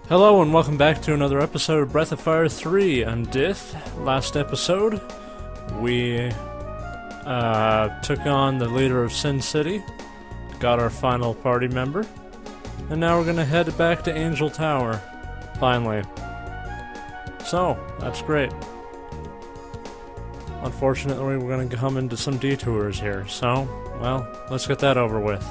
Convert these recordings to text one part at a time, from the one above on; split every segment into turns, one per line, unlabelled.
Hello and welcome back to another episode of Breath of Fire 3. I'm Dith. Last episode, we took on the leader of Sin City, got our final party member, and now we're gonna head back to Angel Tower, finally. So, that's great. Unfortunately, we're gonna come into some detours here, so, well, let's get that over with.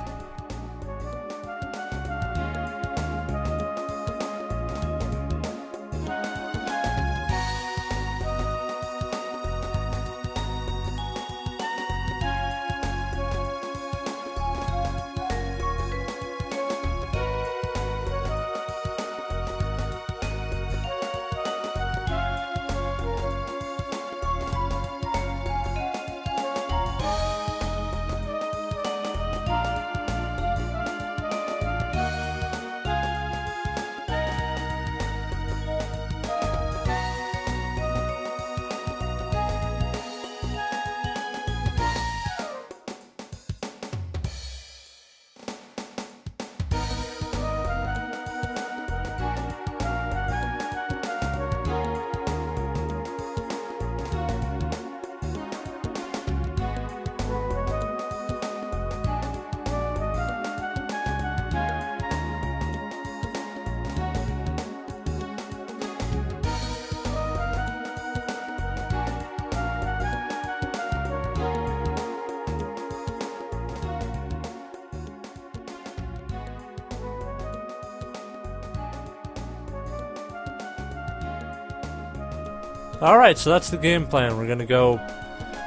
Alright, so that's the game plan. We're gonna go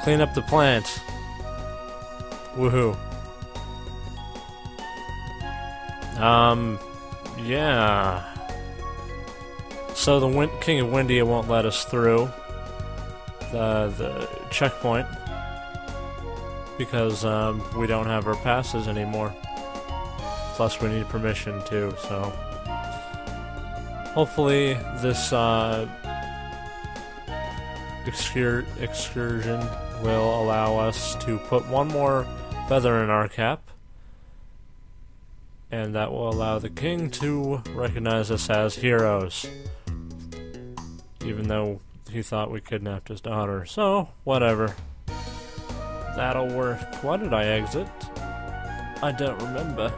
clean up the plant. Woohoo. Yeah. So the King of Windia won't let us through the checkpoint because we don't have our passes anymore. Plus we need permission too, so hopefully this excursion will allow us to put one more feather in our cap, and that will allow the king to recognize us as heroes, even though he thought we kidnapped his daughter. So, whatever. That'll work. Why did I exit? I don't remember.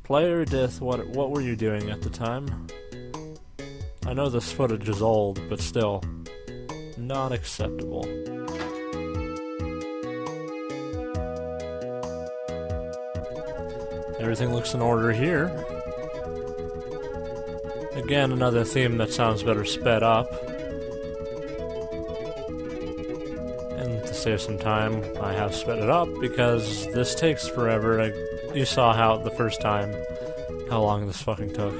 Player Dith, what were you doing at the time? I know this footage is old, but still, not acceptable. Everything looks in order here. Again, another theme that sounds better sped up. And to save some time, I have sped it up because this takes forever. You saw how the first time, how long this fucking took.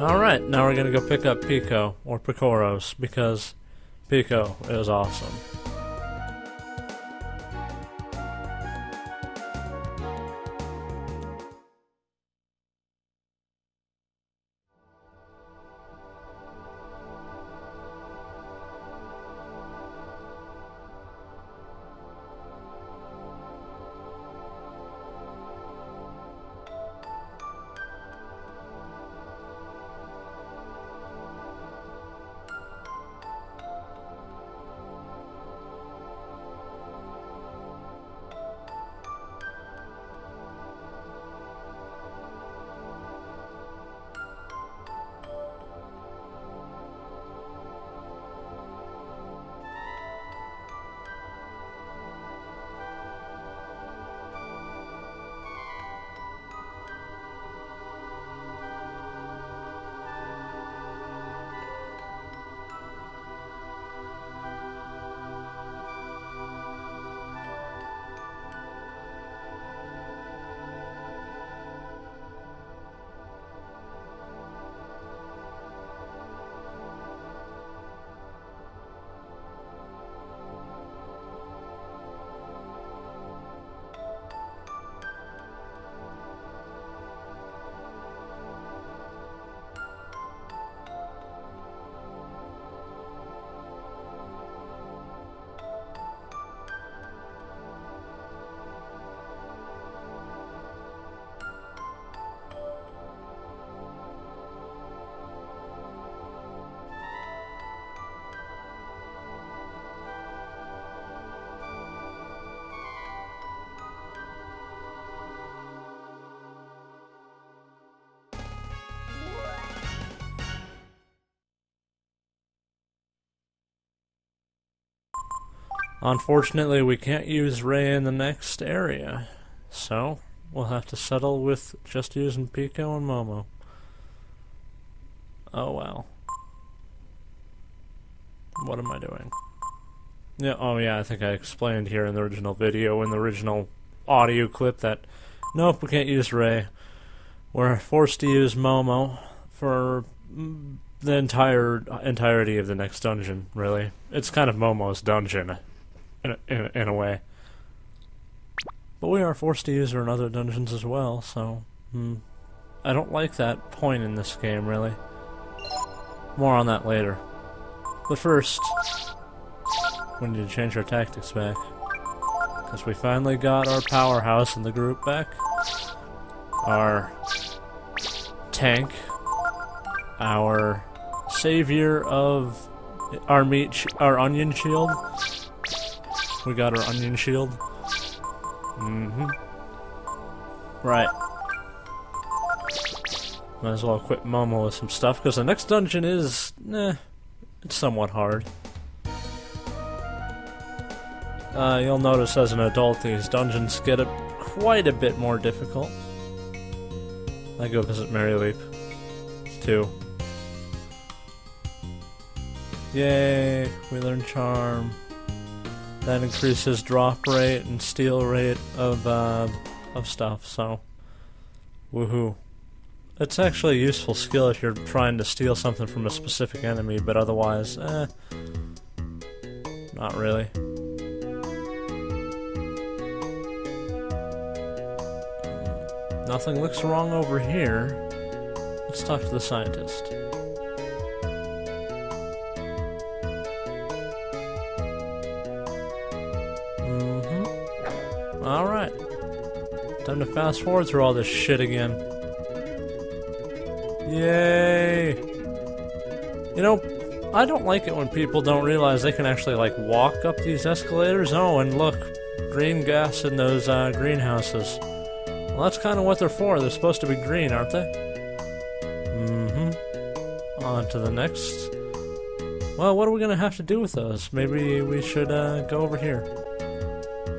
Alright, now we're gonna go pick up Pico, or Picoros, because Pico is awesome. Unfortunately, we can't use Ray in the next area, so we'll have to settle with just using Pico and Momo. Oh well. What am I doing? Yeah, oh yeah, I think I explained here in the original video, in the original audio clip, that nope, we can't use Ray. We're forced to use Momo for the entirety of the next dungeon, really. It's kind of Momo's dungeon, in a way. But we are forced to use her in other dungeons as well, so I don't like that point in this game, really. More on that later. But first, we need to change our tactics back, because we finally got our powerhouse in the group back. Our tank, our savior of our onion shield. We got our onion shield. Right. Might as well equip Momo with some stuff, because the next dungeon is, it's somewhat hard. You'll notice as an adult these dungeons get quite a bit more difficult. I go visit Mary Leap, too. Yay, we learn Charm. That increases drop rate and steal rate of stuff, so woohoo. It's actually a useful skill if you're trying to steal something from a specific enemy, but otherwise, not really. Nothing looks wrong over here. Let's talk to the scientist. Alright. Time to fast forward through all this shit again. Yay! You know, I don't like it when people don't realize they can actually, like, walk up these escalators. Oh, and look, green gas in those greenhouses. Well, that's kind of what they're for. They're supposed to be green, aren't they? On to the next. Well, what are we gonna have to do with those? Maybe we should go over here.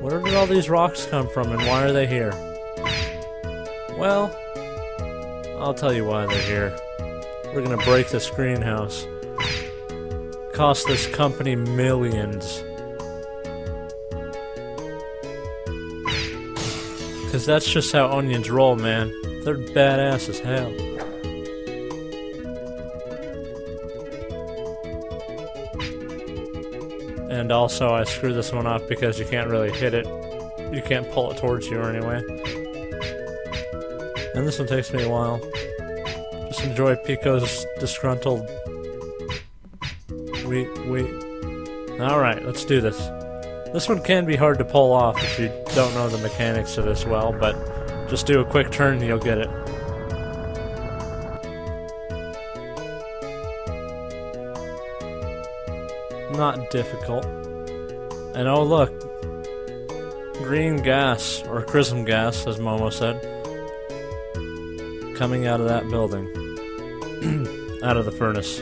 Where did all these rocks come from, and why are they here? Well, I'll tell you why they're here. We're gonna break this greenhouse. Cost this company millions. Cause that's just how onions roll, man. They're badass as hell. And also I screwed this one up because you can't really hit it. You can't pull it towards you anyway. And this one takes me a while. Just enjoy Pico's disgruntled... Wait. Alright, let's do this. This one can be hard to pull off if you don't know the mechanics of this well, but just do a quick turn and you'll get it. Not difficult. And oh look, green gas, or chrism gas, as Momo said, coming out of that building. Out of the furnace.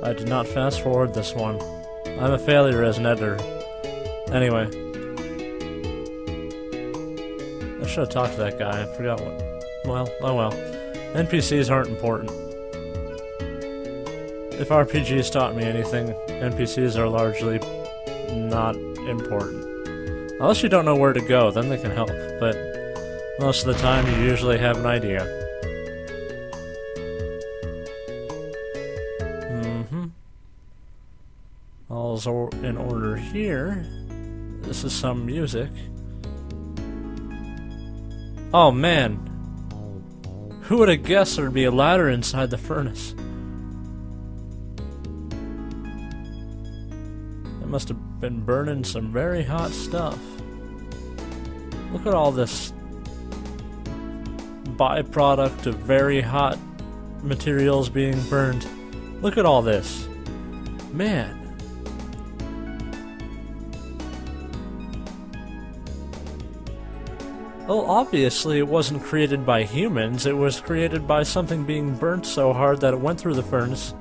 I did not fast forward this one. I'm a failure as an editor. Anyway. I should have talked to that guy, I forgot what... Well, oh well. NPCs aren't important. If RPGs taught me anything, NPCs are largely not important. Unless you don't know where to go, then they can help, but most of the time you usually have an idea. All's in order here. This is some music. Oh man! Who would have guessed there'd be a ladder inside the furnace? It must have been burning some very hot stuff. Look at all this byproduct of very hot materials being burned. Look at all this. Man. Well, obviously it wasn't created by humans, it was created by something being burnt so hard that it went through the furnace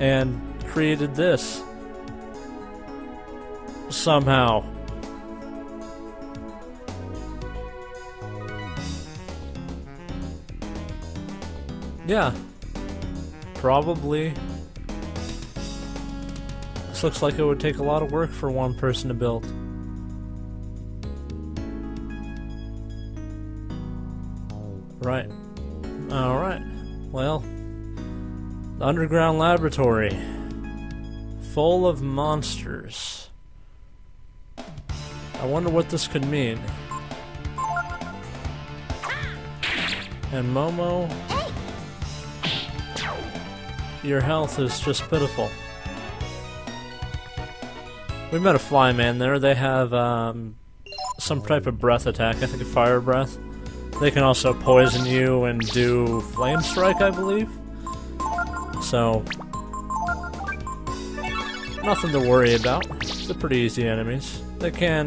and created this. Somehow. Yeah. Probably. This looks like it would take a lot of work for one person to build. Right. Alright. Well, the underground laboratory. Full of monsters. I wonder what this could mean. And Momo, your health is just pitiful. We met a fly man there. They have some type of breath attack. I think a fire breath. They can also poison you and do flame strike, I believe. So, nothing to worry about. They're pretty easy enemies. They can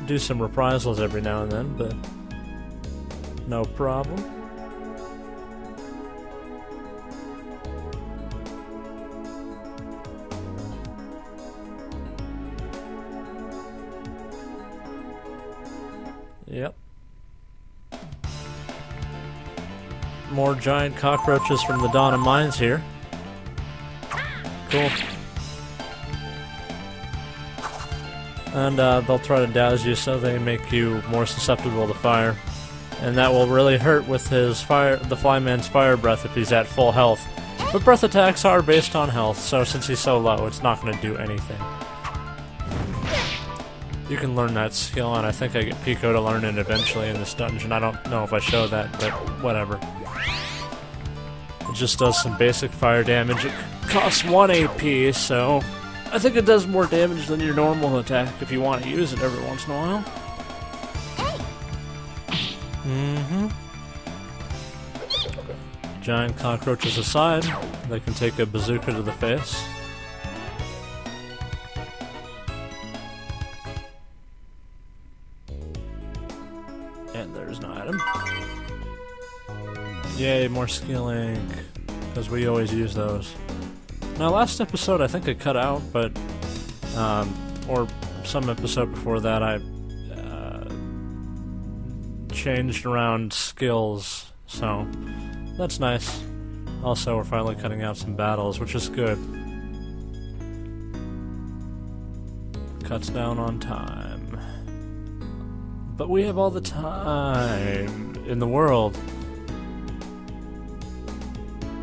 do some reprisals every now and then, but no problem. Yep. More giant cockroaches from the Dawn of Mines here. Cool. And they'll try to douse you so they make you more susceptible to fire. And that will really hurt with his the Flyman's fire breath if he's at full health. But breath attacks are based on health, so since he's so low, it's not going to do anything. You can learn that skill, and I think I get Pico to learn it eventually in this dungeon. I don't know if I show that, but whatever. It just does some basic fire damage. It costs 1 AP, so I think it does more damage than your normal attack if you want to use it every once in a while. Giant cockroaches aside, they can take a bazooka to the face. And there's an item. Yay, more skill ink, because we always use those. Now, last episode I think I cut out, but, or some episode before that I changed around skills, so that's nice. Also, we're finally cutting out some battles, which is good. Cuts down on time. But we have all the time in the world.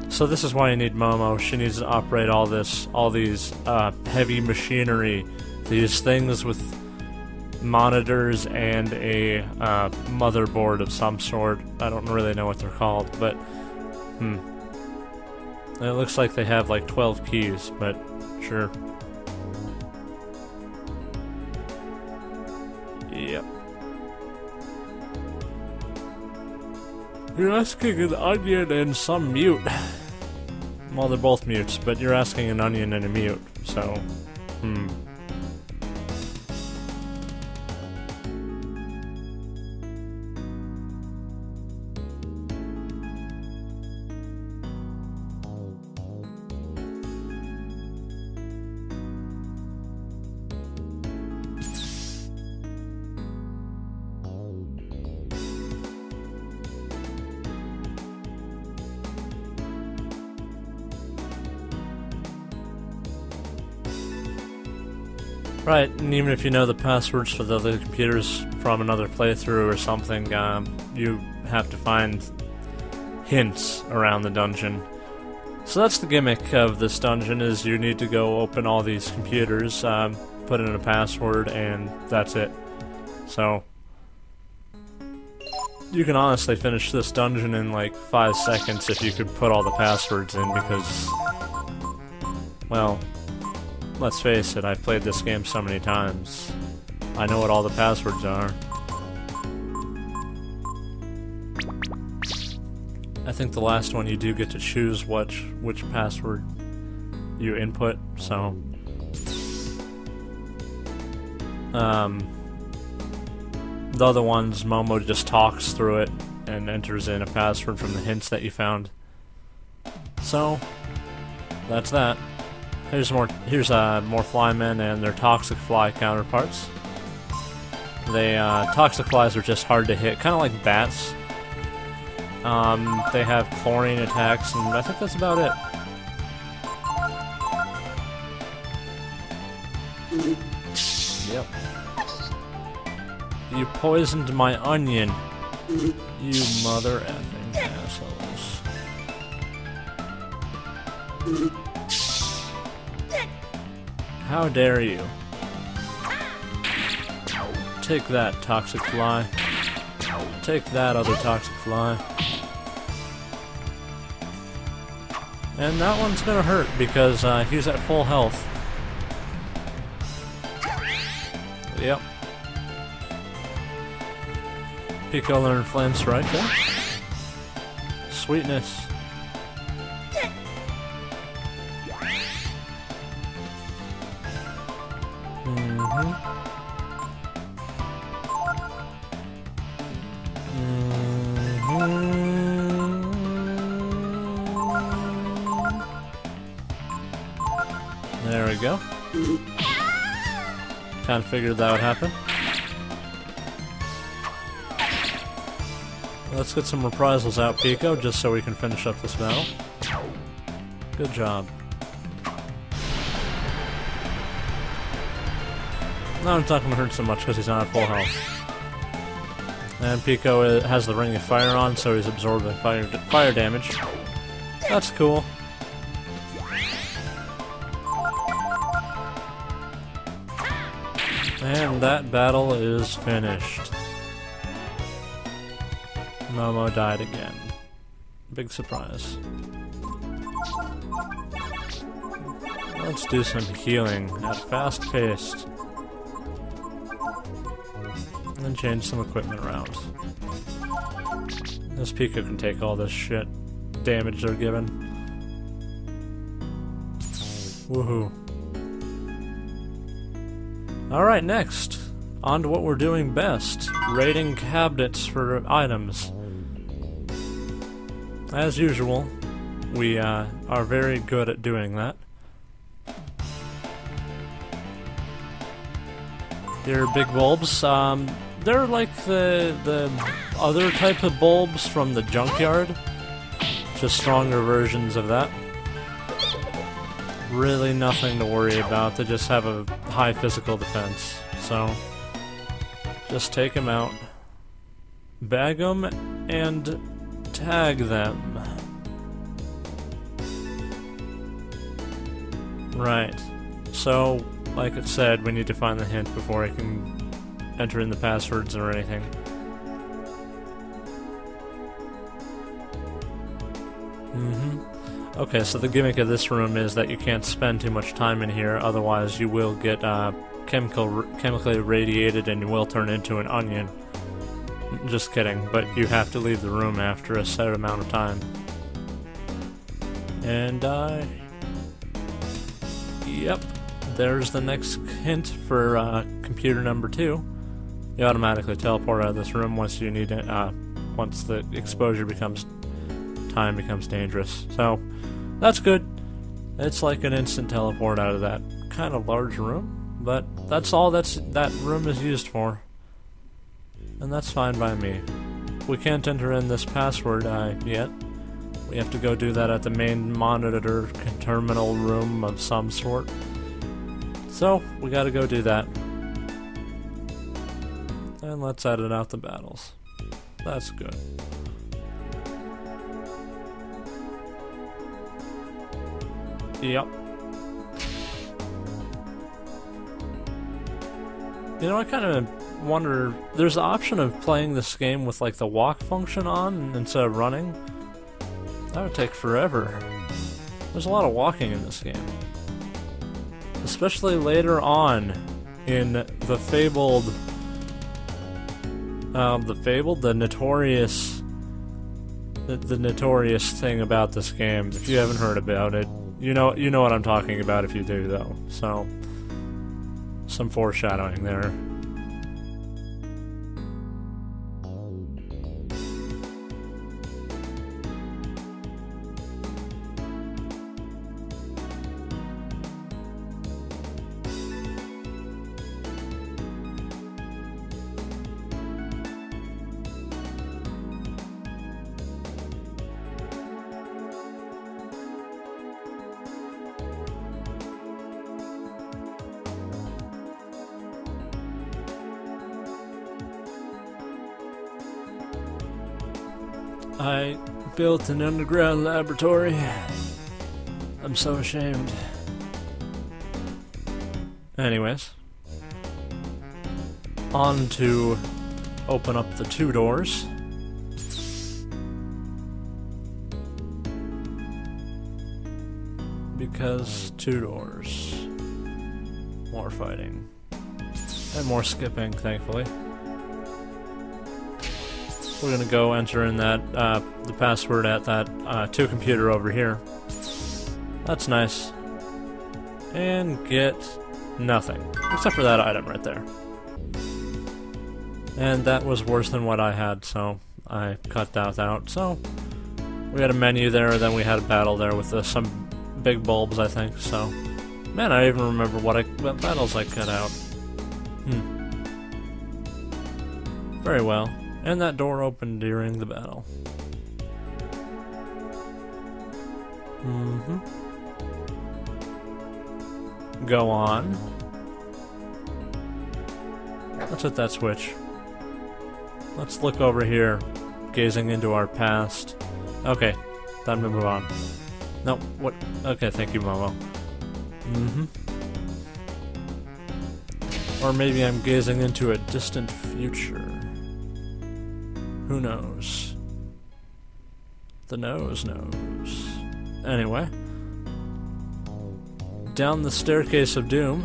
So this is why you need Momo. She needs to operate all these heavy machinery, these things with monitors and a motherboard of some sort. I don't really know what they're called, but it looks like they have like 12 keys, but sure. Yep. You're asking an onion and some mute. Well, they're both mutes, but you're asking an onion and a mute, so, Right, and even if you know the passwords for the other computers from another playthrough or something, you have to find hints around the dungeon. So that's the gimmick of this dungeon, is you need to go open all these computers, put in a password, and that's it. So, you can honestly finish this dungeon in like 5 seconds if you could put all the passwords in, because, well, let's face it, I've played this game so many times. I know what all the passwords are. I think the last one you do get to choose which password you input, so... the other ones, Momo just talks through it and enters in a password from the hints that you found. So, that's that. Here's more flymen and their toxic fly counterparts. Toxic flies are just hard to hit, kind of like bats. They have chlorine attacks, and I think that's about it. Yep. You poisoned my onion. You mother effing assholes. How dare you? Take that, toxic fly. Take that, other toxic fly. And that one's gonna hurt because he's at full health. Yep. Pico learned Flame Strike, huh? Sweetness. There we go. Kind of figured that would happen. Let's get some reprisals out, Pico, just so we can finish up this battle. Good job. Now it's not going to hurt so much because he's not at full health. And Pico has the Ring of Fire on, so he's absorbing fire damage. That's cool. And that battle is finished. Momo died again. Big surprise. Let's do some healing at fast pace. And then change some equipment around. This Pico can take all this shit damage they're given. Woohoo. Alright, next. On to what we're doing best. Raiding cabinets for items. As usual, we are very good at doing that. They're big bulbs. They're like the other type of bulbs from the junkyard. Just stronger versions of that. Really nothing to worry about. They just have a high physical defense. So, just take them out. bag them, and tag them. Right. So, like it said, we need to find the hint before I can enter in the passwords or anything. Okay, so the gimmick of this room is that you can't spend too much time in here, otherwise you will get chemically irradiated and you will turn into an onion. Just kidding, but you have to leave the room after a set amount of time. And yep, there's the next hint for computer number 2. You automatically teleport out of this room once you need it, once the exposure becomes dangerous. So that's good. It's like an instant teleport out of that kind of large room, but that's all that room is used for. And that's fine by me. We can't enter in this password yet. We have to go do that at the main monitor terminal room of some sort. So, we gotta go do that. And let's edit out the battles. That's good. Yep. You know, I kind of wonder, there's the option of playing this game with like the walk function on instead of running. That would take forever. There's a lot of walking in this game. Especially later on in the notorious thing about this game. If you haven't heard about it, you know what I'm talking about if you do, though. So, some foreshadowing there. I built an underground laboratory. I'm so ashamed. Anyways. On to open up the 2 doors. Because 2 doors. More fighting. And more skipping, thankfully. We're gonna go enter in that, the password at that, 2 computer over here. That's nice. And get nothing. Except for that item right there. And that was worse than what I had, so I cut that out. So, we had a menu there, then we had a battle there with some big bulbs, I think, so... Man, I don't even remember what battles I cut out. Very well. And that door opened during the battle. Go on. Let's hit that switch. Let's look over here, gazing into our past. Okay, time to move on. No, what? Okay, thank you, Momo. Or maybe I'm gazing into a distant future. Who knows? The nose knows. Anyway. Down the staircase of doom.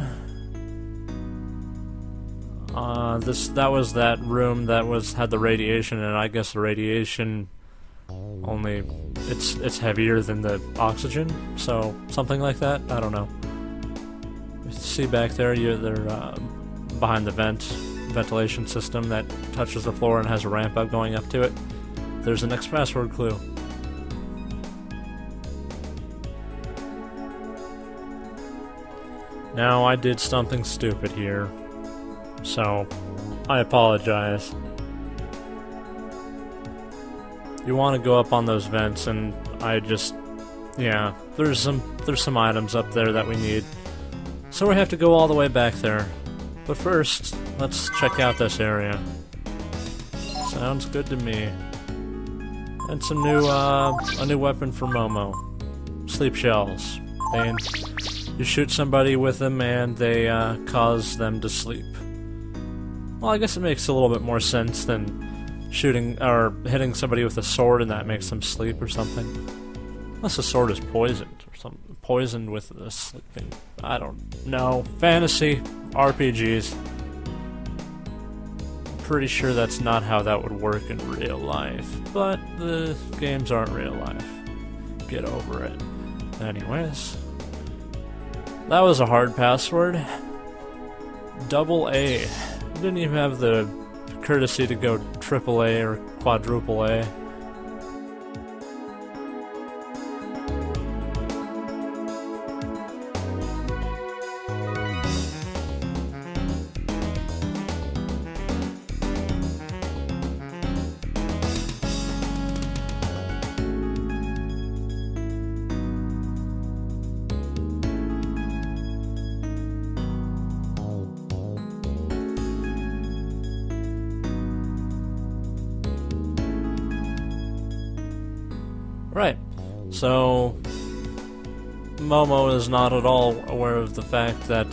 That was that room that had the radiation, and I guess the radiation only it's heavier than the oxygen, so something like that. I don't know. You see back there, they're behind the ventilation system that touches the floor and has a ramp up going up to it. There's the next password clue. Now, I did something stupid here, so I apologize. You want to go up on those vents, and yeah, there's some items up there that we need. So we have to go all the way back there. But first, let's check out this area. Sounds good to me. And some new, a new weapon for Momo. Sleep shells. You shoot somebody with them and they, cause them to sleep. Well, I guess it makes a little bit more sense than shooting, or hitting somebody with a sword and that makes them sleep or something. Unless the sword is poisoned, or something. Poisoned with the sleeping. I don't know. Fantasy. RPGs. Pretty sure that's not how that would work in real life, but the games aren't real life. Get over it. Anyways, that was a hard password. Double A. Didn't even have the courtesy to go triple A or quadruple A. Right, so Momo is not at all aware of the fact that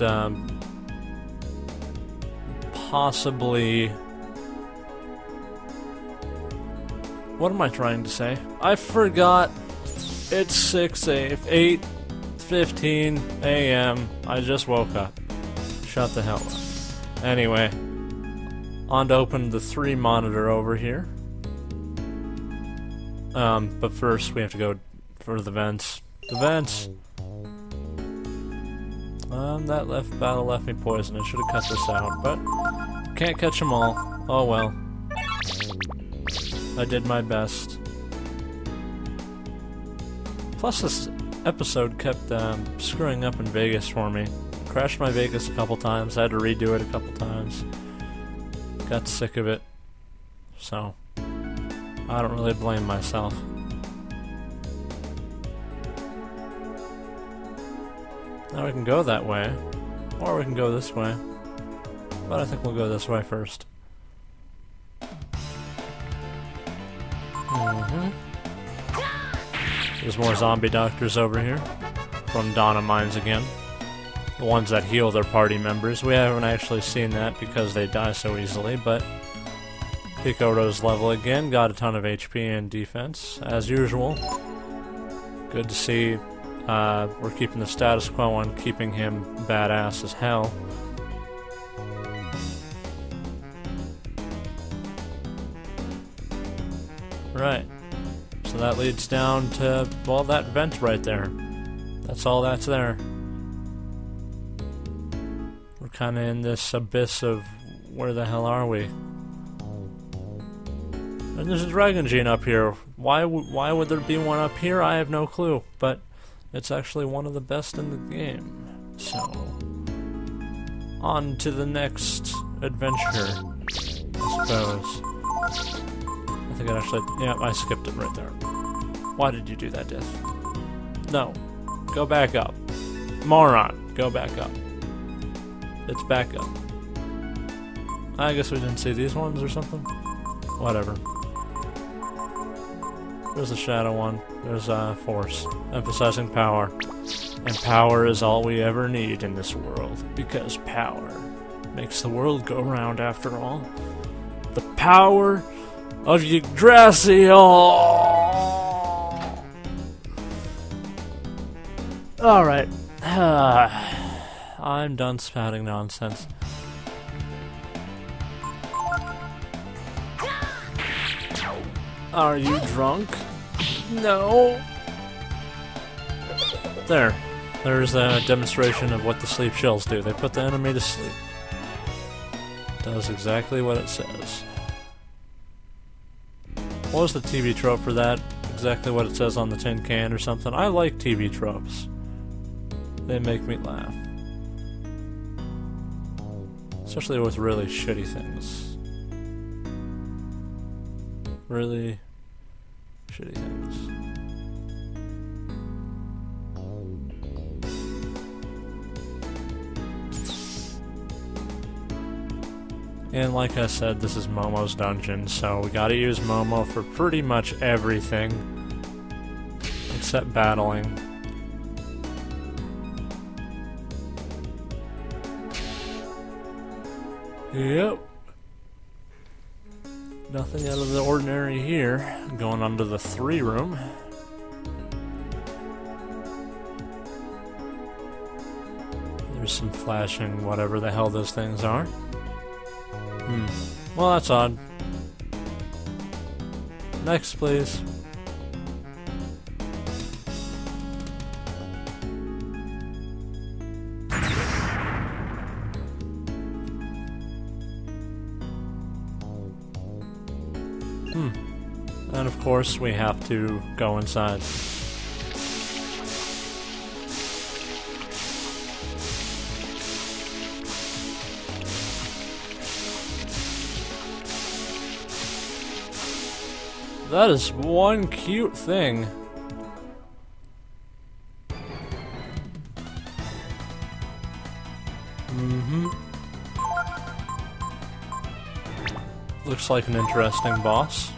possibly... What am I trying to say? I forgot. It's 8:15 a.m. I just woke up. Shut the hell up. Anyway, on to open the 3 monitor over here. But first we have to go for the vents. The vents! That battle left me poisoned. I should have cut this out, but can't catch them all. Oh well. I did my best. Plus this episode kept, screwing up in Vegas for me. Crashed my Vegas a couple times, I had to redo it a couple times. Got sick of it. So... I don't really blame myself. Now we can go that way, or we can go this way. But I think we'll go this way first. There's more zombie doctors over here. From Donna Mines again. The ones that heal their party members. We haven't actually seen that because they die so easily, but... Picoro's level again, got a ton of HP and defense, as usual. Good to see we're keeping the status quo on keeping him badass as hell. Right, so that leads down to, well, that vent right there. That's all that's there. We're kinda in this abyss of where the hell are we? And there's a dragon gene up here. Why would there be one up here? I have no clue. But it's actually one of the best in the game. So, on to the next adventure, I suppose. I think I actually... Yeah, I skipped it right there. Why did you do that, Dith? No. Go back up. Moron. Go back up. It's back up. I guess we didn't see these ones or something? Whatever. There's a shadow one. There's force. Emphasizing power. And power is all we ever need in this world. Because power makes the world go round after all. The power of Yggdrasil! Alright. I'm done spouting nonsense. Are you drunk? No. There. There's a demonstration of what the sleep shells do. They put the enemy to sleep. Does exactly what it says. What was the TV trope for that? Exactly what it says on the tin can or something? I like TV tropes. They make me laugh. Especially with really shitty things. Really shitty things. And like I said, this is Momo's dungeon, so we gotta use Momo for pretty much everything. Except battling. Yep. Nothing out of the ordinary here. Going on to the 3 room. There's some flashing whatever the hell those things are. Well, that's odd. Next, please. And of course, we have to go inside. That is one cute thing. Looks like an interesting boss.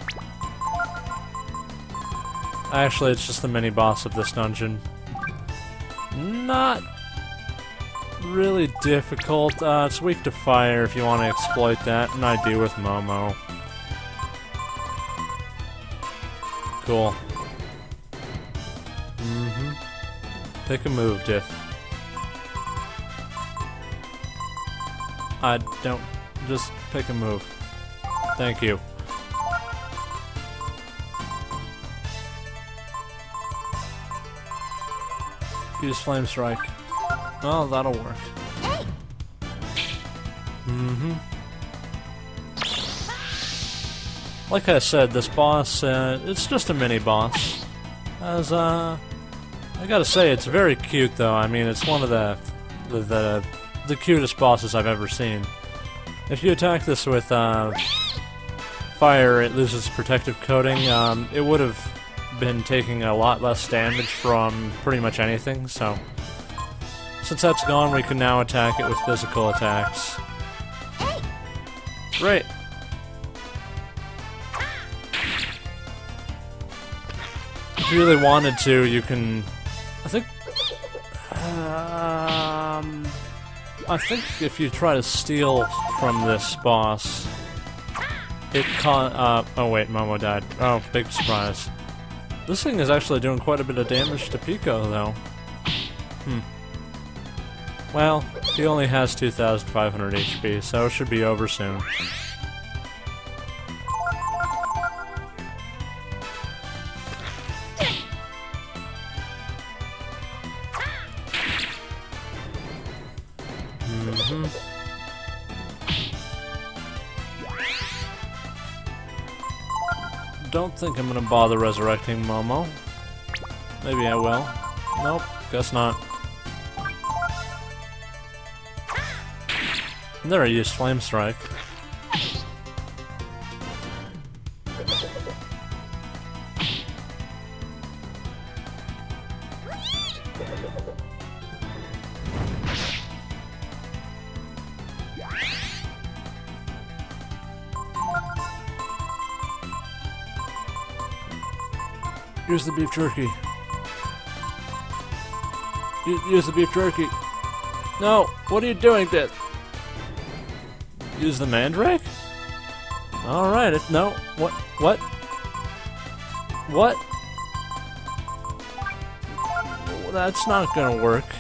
Actually, it's just the mini-boss of this dungeon. Not really difficult. It's weak to fire if you want to exploit that, and I do with Momo. Cool. Pick a move, Diff. I don't... Just pick a move. Thank you. Use Flame Strike. Oh, that'll work. Like I said, this boss, it's just a mini-boss. As, I gotta say, it's very cute, though. I mean, it's one of the cutest bosses I've ever seen. If you attack this with, fire, it loses protective coating. It would have been taking a lot less damage from pretty much anything, so... Since that's gone, we can now attack it with physical attacks. Great! If you really wanted to, you can... I think if you try to steal from this boss, it can't... oh wait, Momo died. Oh, big surprise. This thing is actually doing quite a bit of damage to Pico, though. Well, he only has 2,500 HP, so it should be over soon. Don't think I'm gonna bother resurrecting Momo. Maybe I will. Nope, guess not. There, I used Flame Strike. Use the beef jerky. Use the beef jerky. No, what are you doing, Dad? Use the mandrake? Alright, no, what? That's not gonna work.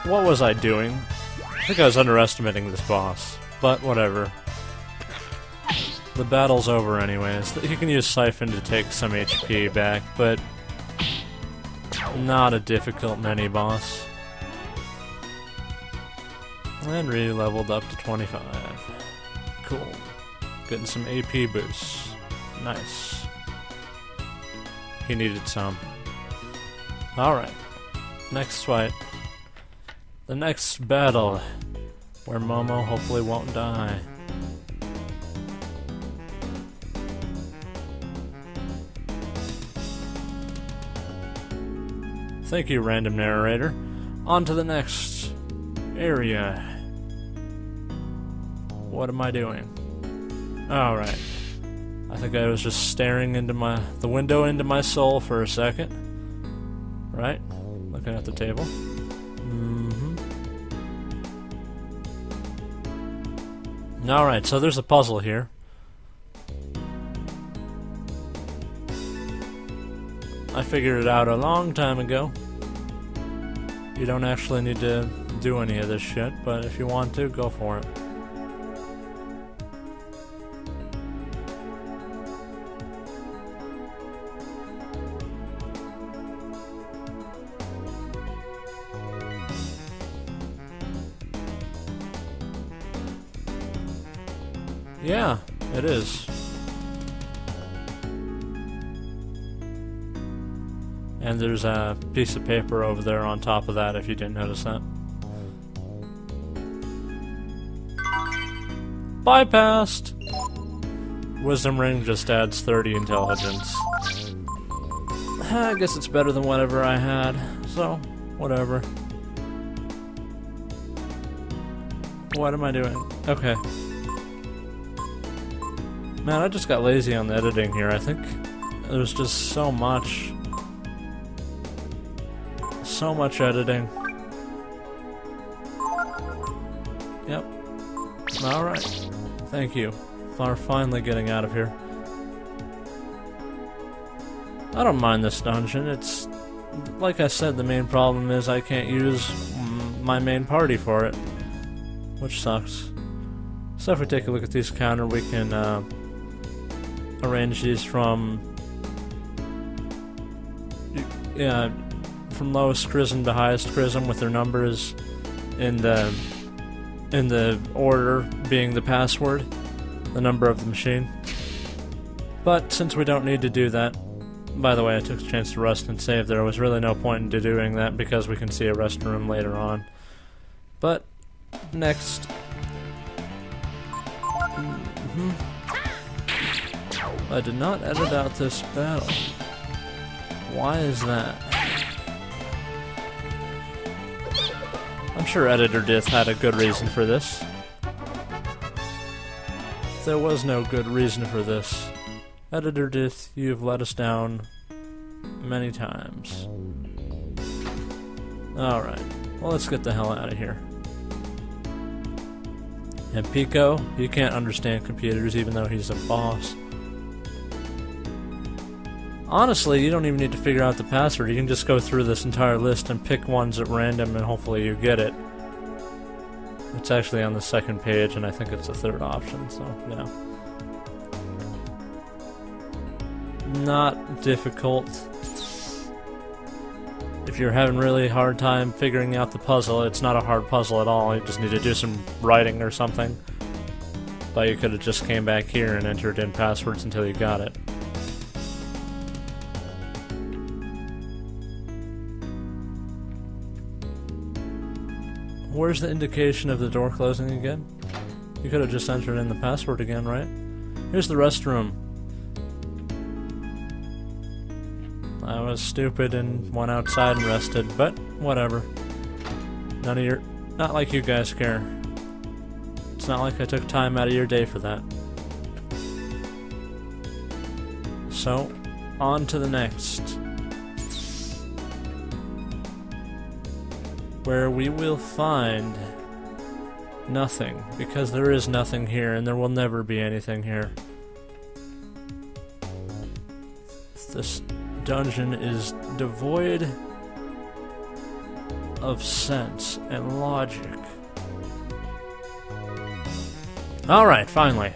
What was I doing? I think I was underestimating this boss, but whatever. The battle's over anyways. You can use Siphon to take some HP back, but not a difficult mini-boss. And re-leveled up to 25. Cool. Getting some AP boosts. Nice. He needed some. Alright. Next fight. The next battle, where Momo hopefully won't die. Thank you, random narrator. On to the next area. What am I doing? Alright. I think I was just staring into the window into my soul for a second. Right? Looking at the table. Alright, so there's a puzzle here. I figured it out a long time ago. You don't actually need to do any of this shit, but if you want to, go for it. Yeah, it is. And there's a piece of paper over there on top of that, if you didn't notice that. Bypassed! Wisdom ring just adds 30 intelligence. I guess it's better than whatever I had, so whatever. What am I doing? Okay. Man, I just got lazy on the editing here. I think there's just so much editing. Yep. Alright. Thank you for finally getting out of here. I don't mind this dungeon. It's, like I said, the main problem is I can't use my main party for it, which sucks. So if we take a look at these counter, we can arrange these from lowest chrism to highest chrism with their numbers in the order being the password, the number of the machine. But since we don't need to do that, by the way, I took a chance to rest and save. There was really no point in doing that because we can see a restroom later on. But next. I did not edit out this battle. Why is that? I'm sure Editor Dith had a good reason for this. There was no good reason for this. Editor Dith, you've let us down many times. Alright, well, let's get the hell out of here. And Pico, he can't understand computers even though he's a boss. Honestly, you don't even need to figure out the password. You can just go through this entire list and pick ones at random and hopefully you get it. It's actually on the second page and I think it's the third option, so yeah. Not difficult. If you're having really hard time figuring out the puzzle, it's not a hard puzzle at all. You just need to do some writing or something. But you could have just came back here and entered in passwords until you got it. Where's the indication of the door closing again? You could have just entered in the password again, right? Here's the restroom. I was stupid and went outside and rested, but whatever. Not like you guys care. It's not like I took time out of your day for that. So, on to the next. Where we will find nothing, because there is nothing here, and there will never be anything here. This dungeon is devoid of sense and logic. Alright, finally.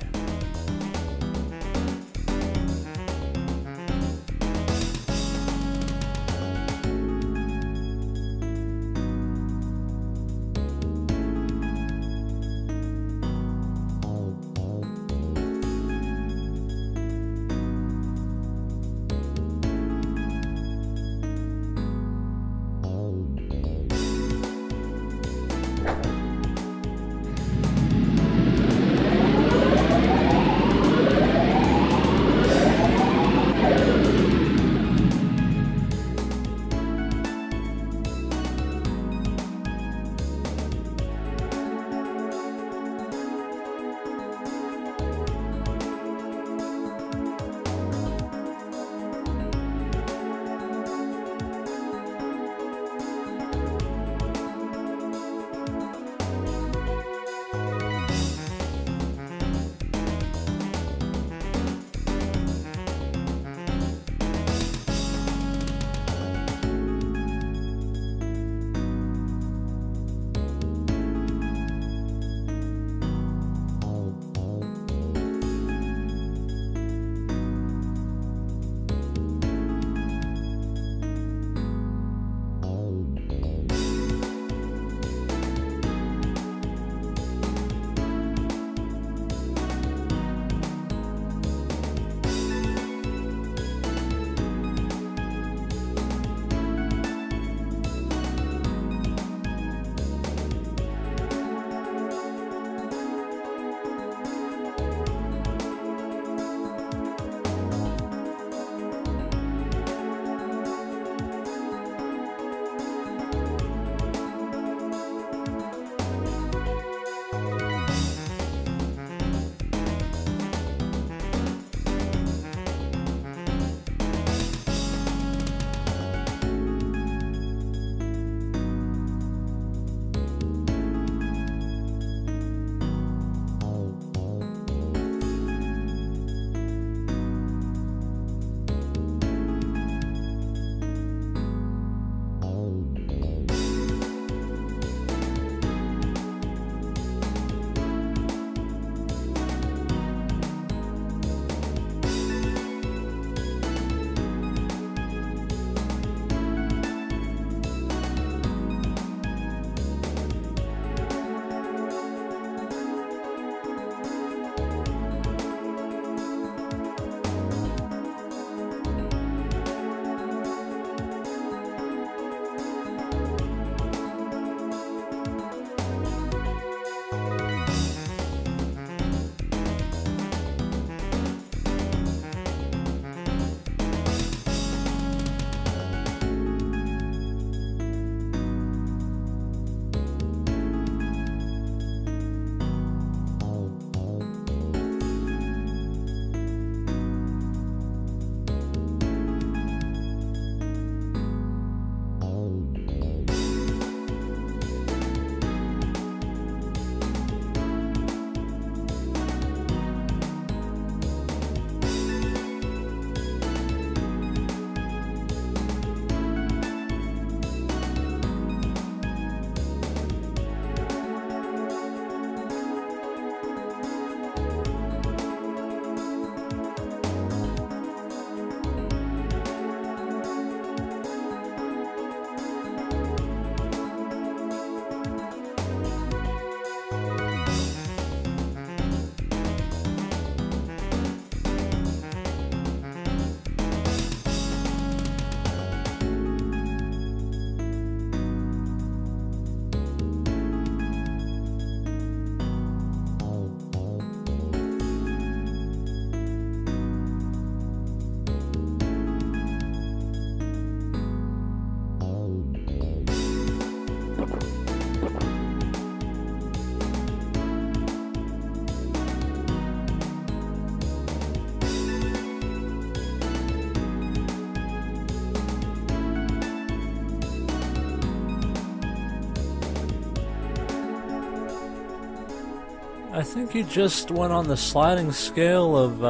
I think you just went on the sliding scale of,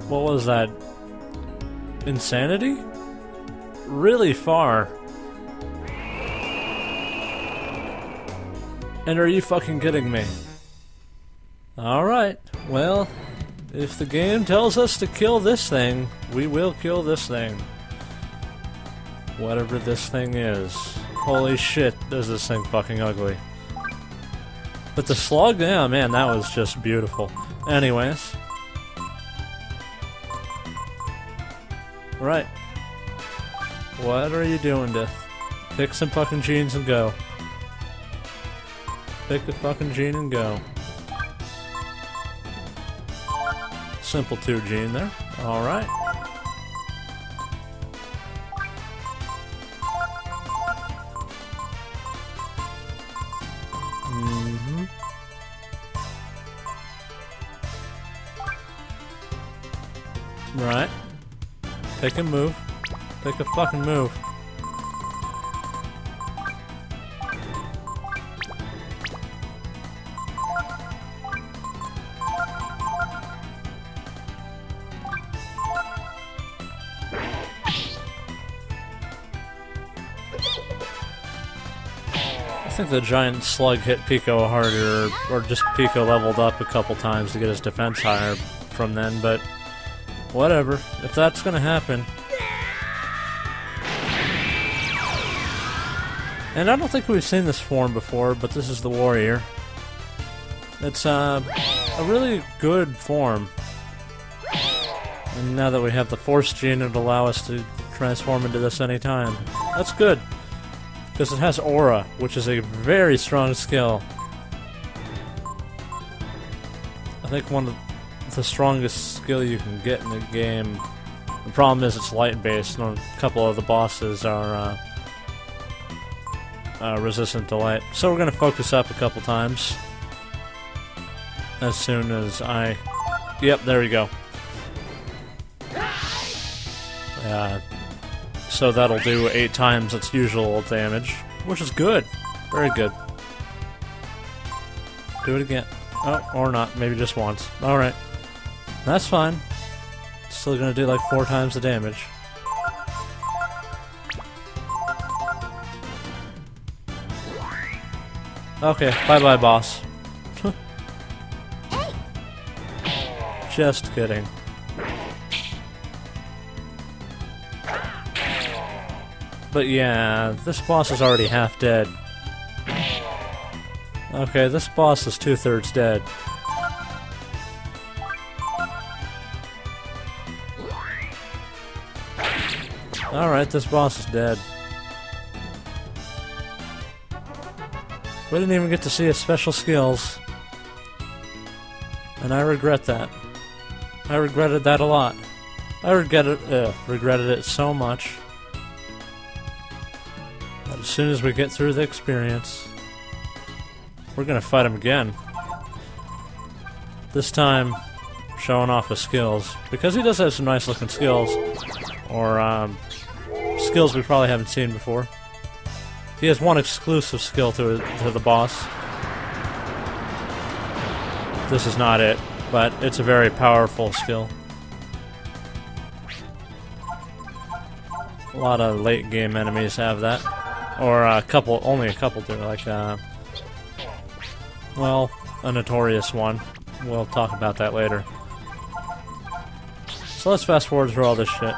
what was that? Insanity? Really far. And are you fucking kidding me? Alright, well, if the game tells us to kill this thing, we will kill this thing. Whatever this thing is. Holy shit, is this thing fucking ugly. But the slug, yeah, man, that was just beautiful. Anyways. Right. What are you doing, Dith? Pick some fucking genes and go. Pick a fucking gene and go. Simple 2 gene there. Alright. Right. Pick a move. Pick a fucking move. I think the giant slug hit Pico harder, or just Pico leveled up a couple times to get his defense higher from then, but whatever. If that's gonna happen. And I don't think we've seen this form before, but this is the warrior. It's a really good form. And now that we have the force gene, it'll allow us to transform into this anytime. That's good. Because it has aura, which is a very strong skill. I think one of the strongest skill you can get in the game. The problem is it's light-based, and a couple of the bosses are resistant to light. So we're going to focus up a couple times. As soon as I... Yep, there we go. So that'll do 8 times its usual damage, which is good. Very good. Do it again. Oh, or not. Maybe just once. Alright. That's fine. Still gonna do like 4 times the damage. Okay, bye-bye, boss. Just kidding. But yeah, this boss is already half dead. Okay, this boss is 2/3 dead. Alright, this boss is dead. We didn't even get to see his special skills. And I regret that. I regretted that a lot. I regretted it so much. But as soon as we get through the experience, we're gonna fight him again. This time, showing off his skills. Because he does have some nice looking skills. Or, skills we probably haven't seen before. He has one exclusive skill to the boss. This is not it, but it's a very powerful skill. A lot of late game enemies have that. Or only a couple do, like, well, a notorious one. We'll talk about that later. So let's fast forward through all this shit.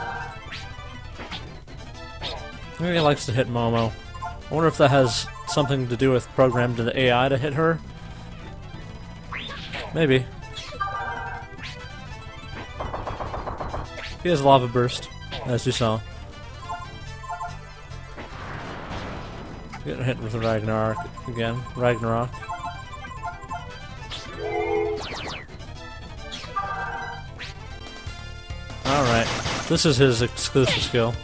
Maybe he likes to hit Momo. I wonder if that has something to do with programmed to the AI to hit her? Maybe. He has Lava Burst, as you saw. Getting hit with the Ragnarok again. Ragnarok. Alright. This is his exclusive skill.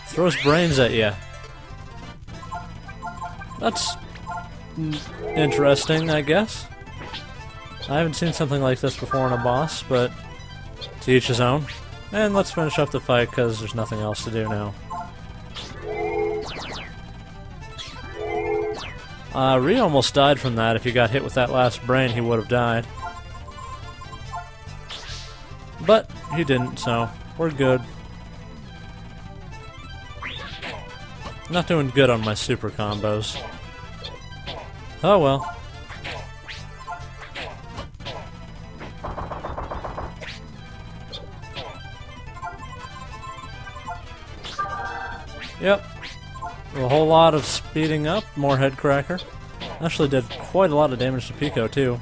Throws brains at you. That's interesting, I guess. I haven't seen something like this before in a boss, but to each his own. And let's finish up the fight, because there's nothing else to do now. Rhea almost died from that. If he got hit with that last brain, he would have died. But he didn't, so we're good. Not doing good on my super combos. Oh well. Yep. A whole lot of speeding up, more head cracker. Actually did quite a lot of damage to Pico too.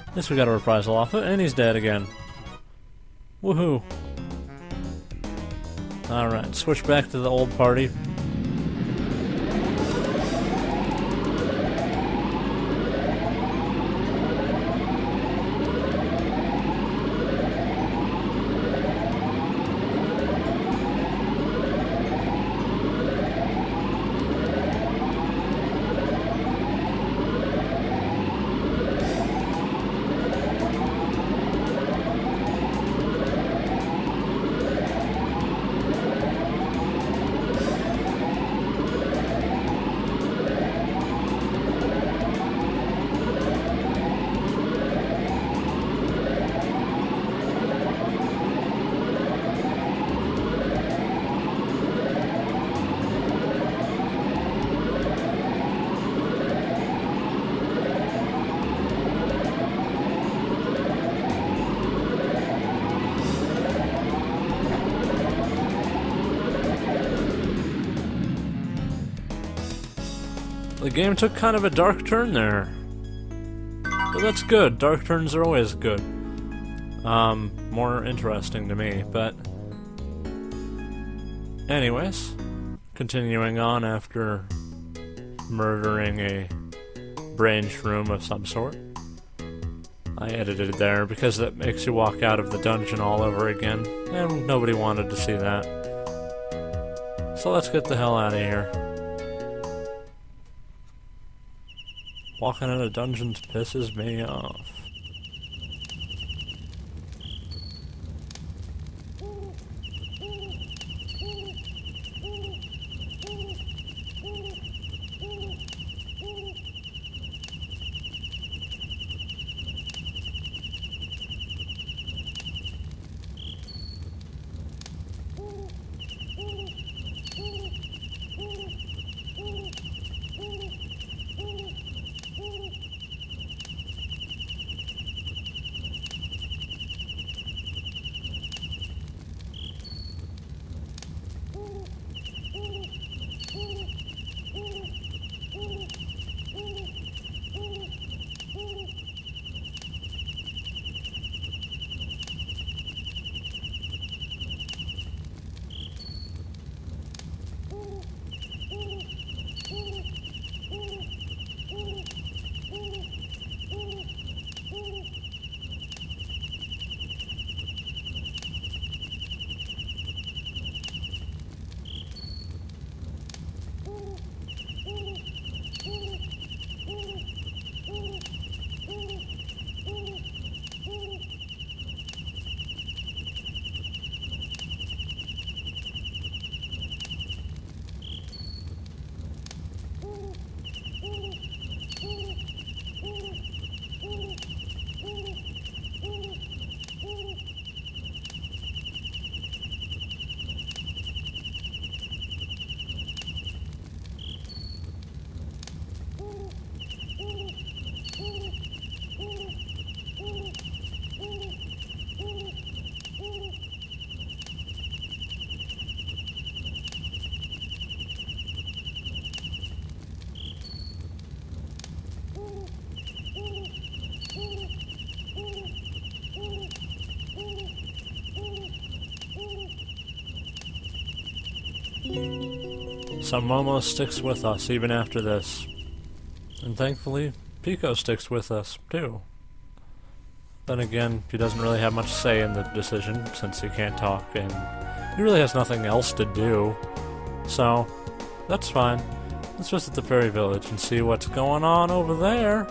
At least we got a reprisal off it, and he's dead again. Woohoo. Alright, switch back to the old party. The game took kind of a dark turn there. But that's good. Dark turns are always good. More interesting to me, but... Anyways, continuing on after murdering a brain shroom of some sort. I edited it there because that makes you walk out of the dungeon all over again, and nobody wanted to see that. So let's get the hell out of here. Walking out of dungeons pisses me off. So Momo sticks with us even after this. And thankfully, Pico sticks with us, too. Then again, he doesn't really have much say in the decision, since he can't talk, and he really has nothing else to do. So, that's fine. Let's visit the fairy village and see what's going on over there.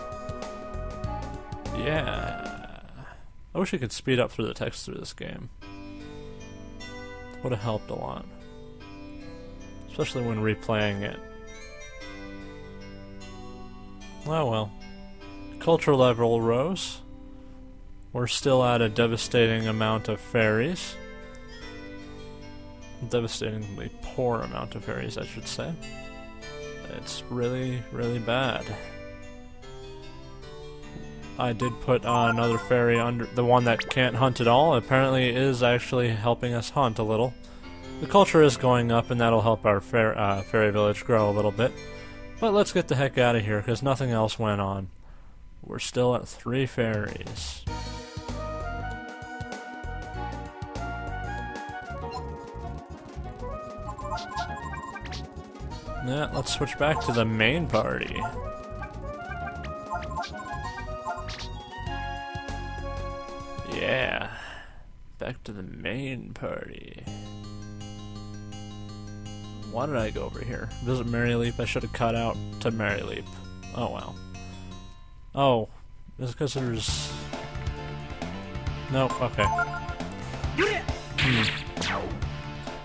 Yeah. I wish I could speed up through the text through this game. Would have helped a lot. Especially when replaying it. Oh well. Culture level rose. We're still at a devastating amount of fairies. Devastatingly poor amount of fairies, I should say. It's really, really bad. I did put another fairy under the one that can't hunt at all. Apparently is actually helping us hunt a little. The culture is going up, and that'll help our fairy village grow a little bit. But let's get the heck out of here, because nothing else went on. We're still at 3 fairies. Yeah, let's switch back to the main party. Yeah, back to the main party. Why did I go over here? Visit Maryleap? I should have cut out to Maryleap. Oh well. Oh, it's because there's... Nope, okay.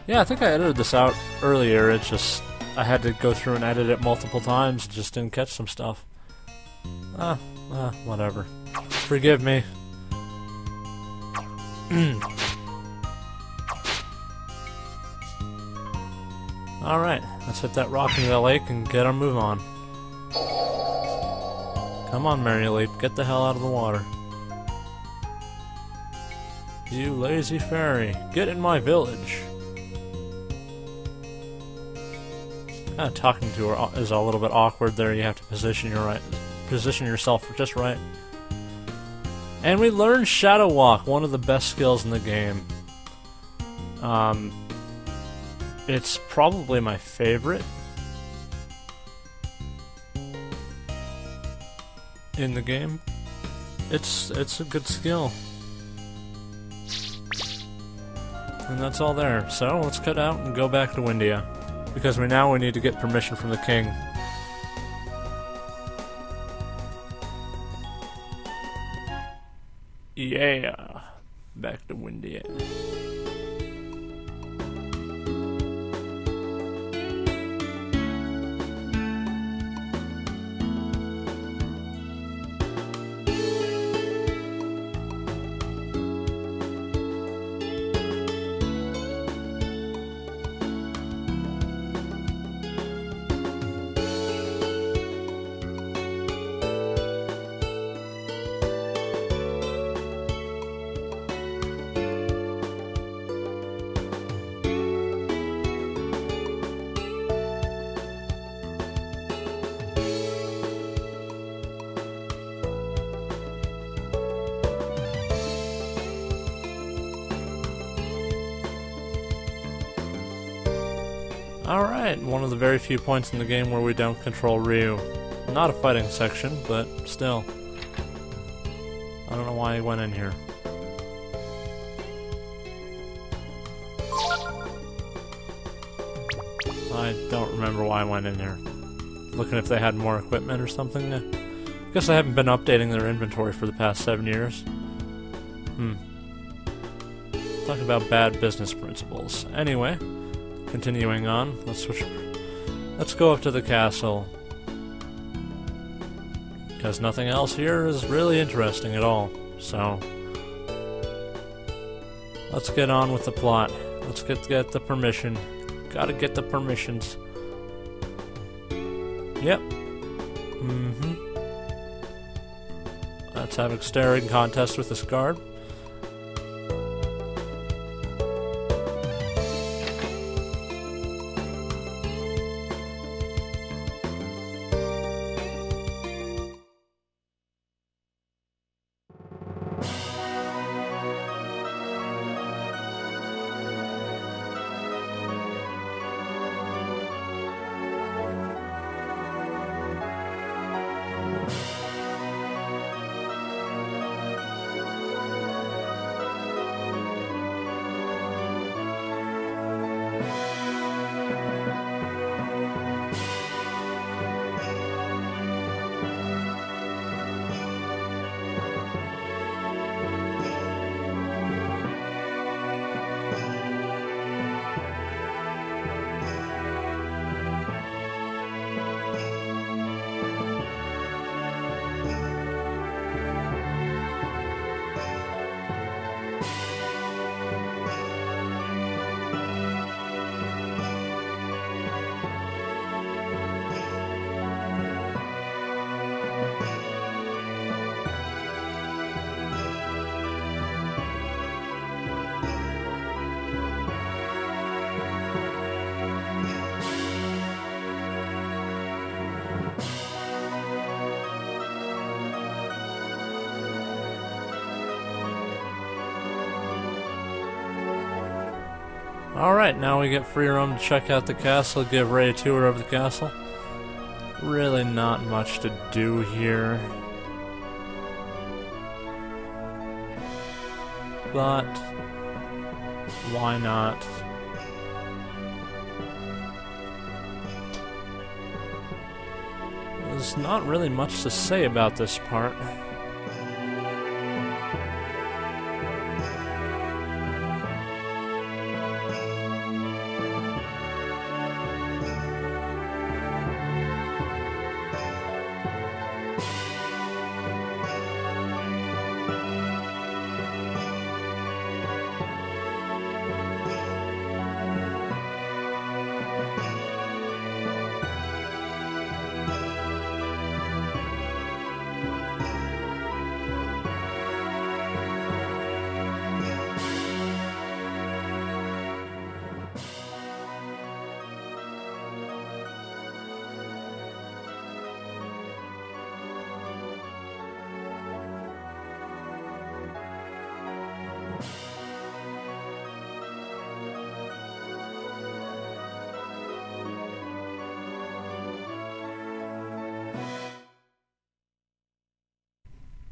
Yeah, I think I edited this out earlier, it's just... I had to go through and edit it multiple times, just didn't catch some stuff. Whatever. Forgive me. Alright, let's hit that rock in the lake and get our move on. Come on, Maryleap, get the hell out of the water. You lazy fairy, get in my village. Talking to her is a little bit awkward there. You have to position yourself just right. And we learned Shadow Walk, one of the best skills in the game. It's probably my favorite in the game. It's a good skill. And that's all there. So let's cut out and go back to Windia. Because we need to get permission from the king. Yeah, back to Windia. Alright, one of the very few points in the game where we don't control Ryu. Not a fighting section, but still. I don't know why he went in here. I don't remember why I went in here. Looking if they had more equipment or something? I guess I haven't been updating their inventory for the past 7 years. Talking about bad business principles. Anyway. Continuing on, let's go up to the castle. Because nothing else here is really interesting at all, so... Let's get on with the plot. Let's get the permission. Gotta get the permissions. Yep. Let's have a staring contest with this guard. Alright, now we get free roam to check out the castle, give Ray a tour of the castle. Really not much to do here. But why not? There's not really much to say about this part.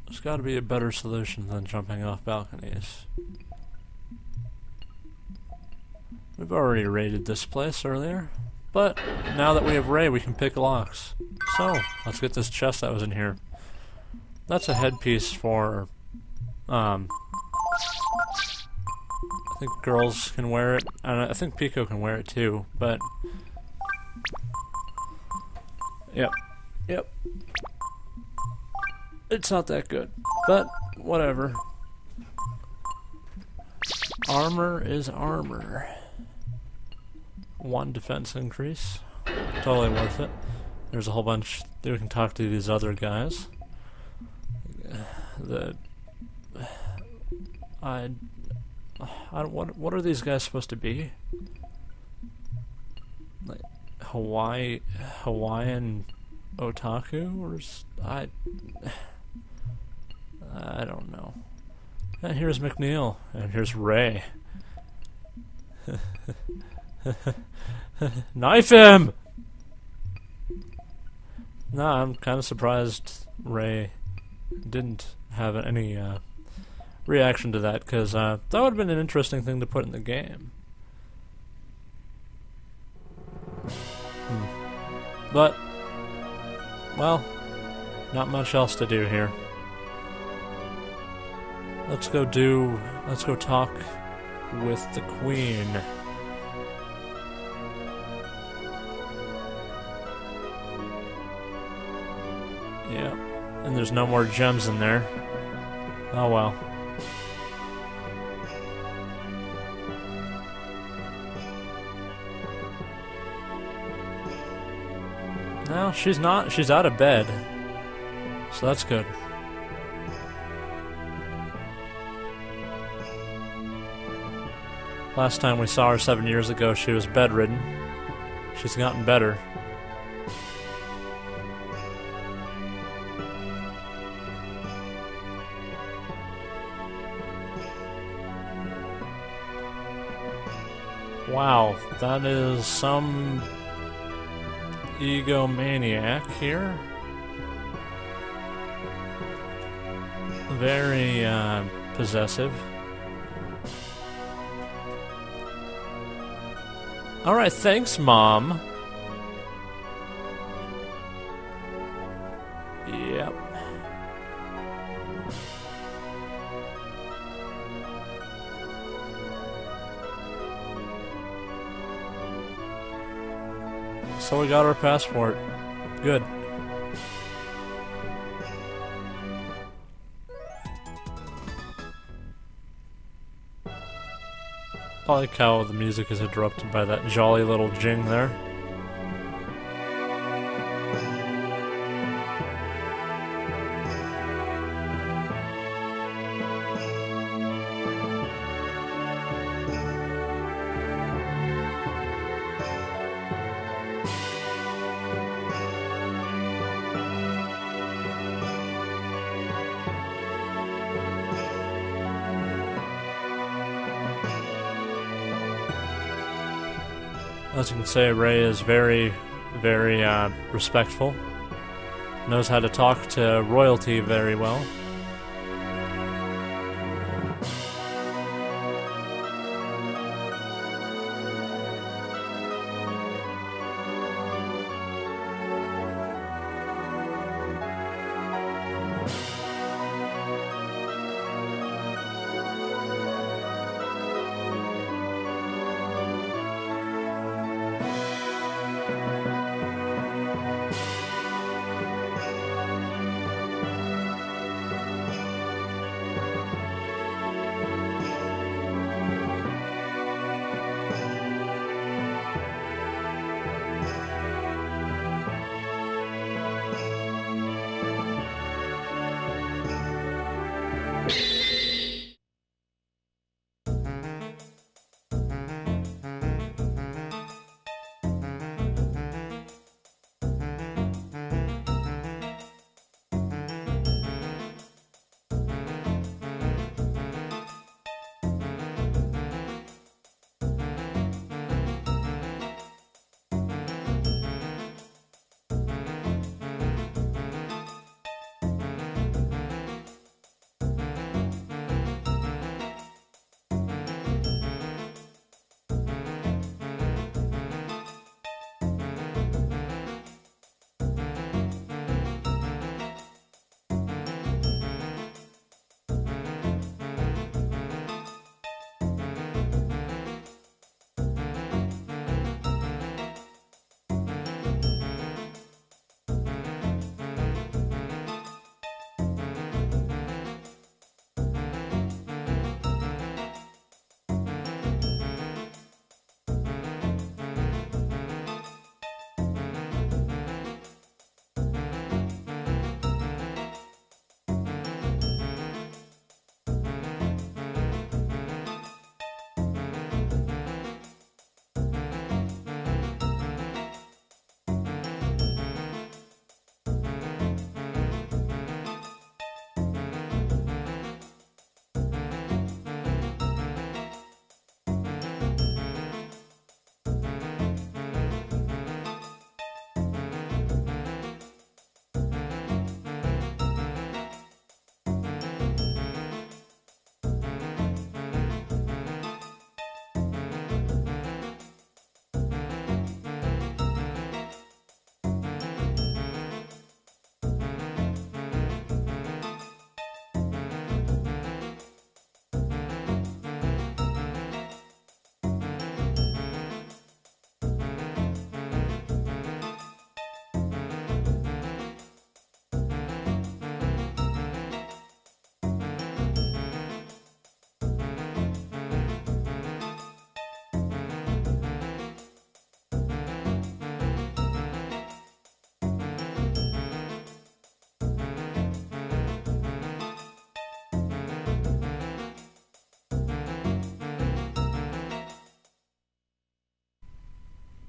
There's got to be a better solution than jumping off balconies. We've already raided this place earlier, but now that we have Ray, we can pick locks. So, let's get this chest that was in here. That's a headpiece for, I think girls can wear it, and I think Pico can wear it too, but... Yep. It's not that good, but whatever. Armor is armor. 1 defense increase. Totally worth it. There's a whole bunch. We can talk to these other guys. What are these guys supposed to be? Like Hawaiian otaku, or I don't know. And here's McNeil, and here's Ray. Knife him! Nah, I'm kind of surprised Ray didn't have any reaction to that, because that would have been an interesting thing to put in the game. But, well, not much else to do here. Let's go talk with the Queen. Yeah, and there's no more gems in there. Oh well. No, she's not. She's out of bed. So that's good. Last time we saw her 7 years ago, she was bedridden. She's gotten better. Wow, that is some egomaniac here. Very possessive. Alright, thanks, Mom. Yep. So we got our passport. Good. I like how the music is interrupted by that jolly little jing there. As you can say, Ray is very, very respectful. Knows how to talk to royalty very well.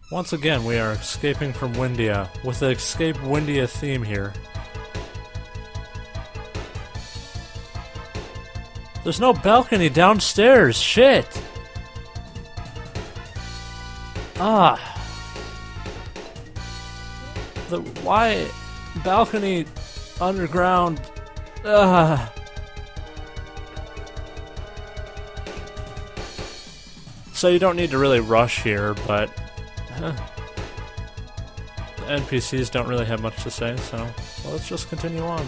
Once again, we are escaping from Windia, with the Escape Windia theme here. There's no balcony downstairs, shit! Ah. The why balcony underground? So you don't need to really rush here, but the NPCs don't really have much to say, so well, let's just continue on.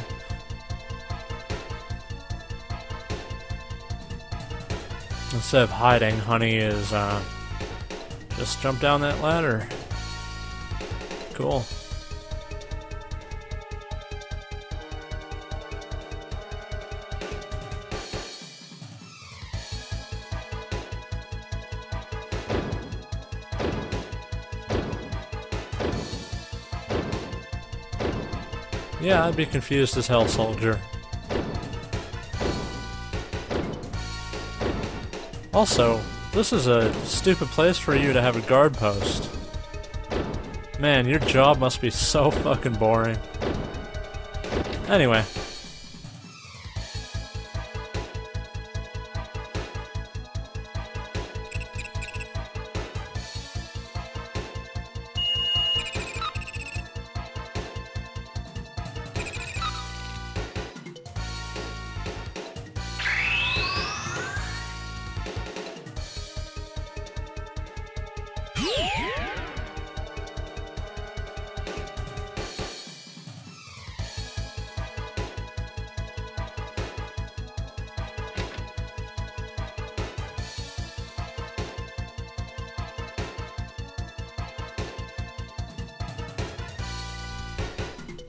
Instead of hiding, Honey is just jump down that ladder. Cool. Yeah, I'd be confused as hell, soldier. Also, this is a stupid place for you to have a guard post. Man, your job must be so fucking boring. Anyway.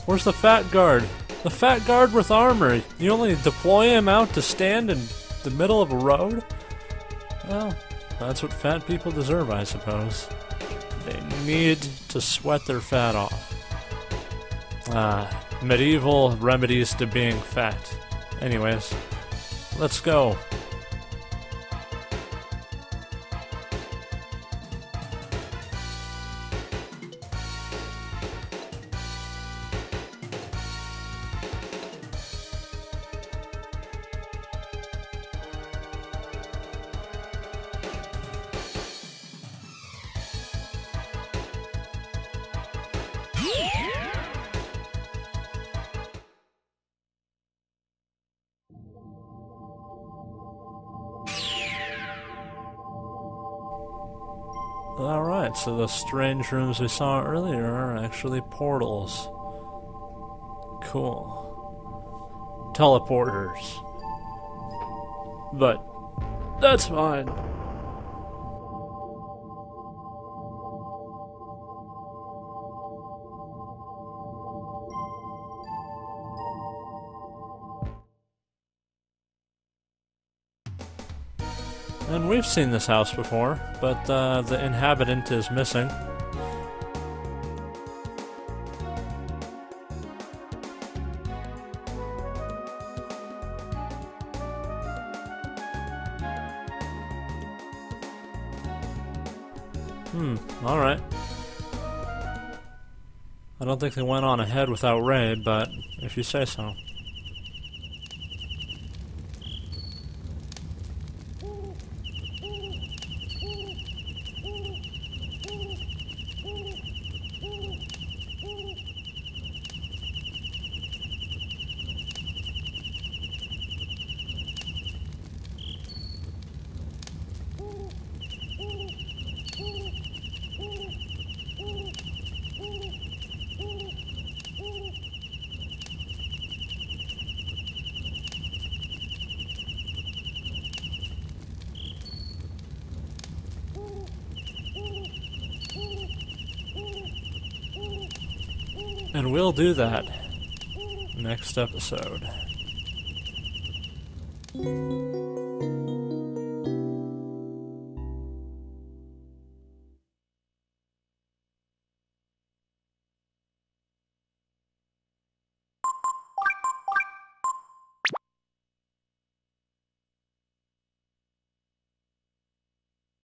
Where's the fat guard? The fat guard with armor. You only deploy him out to stand in the middle of a road? Well, that's what fat people deserve, I suppose. They need to sweat their fat off. Medieval remedies to being fat. Anyways, let's go. Alright, so the strange rooms we saw earlier are actually portals. Cool. Teleporters. But that's fine. And we've seen this house before, but the inhabitant is missing. Alright. I don't think they went on ahead without raid, but if you say so. And we'll do that next episode.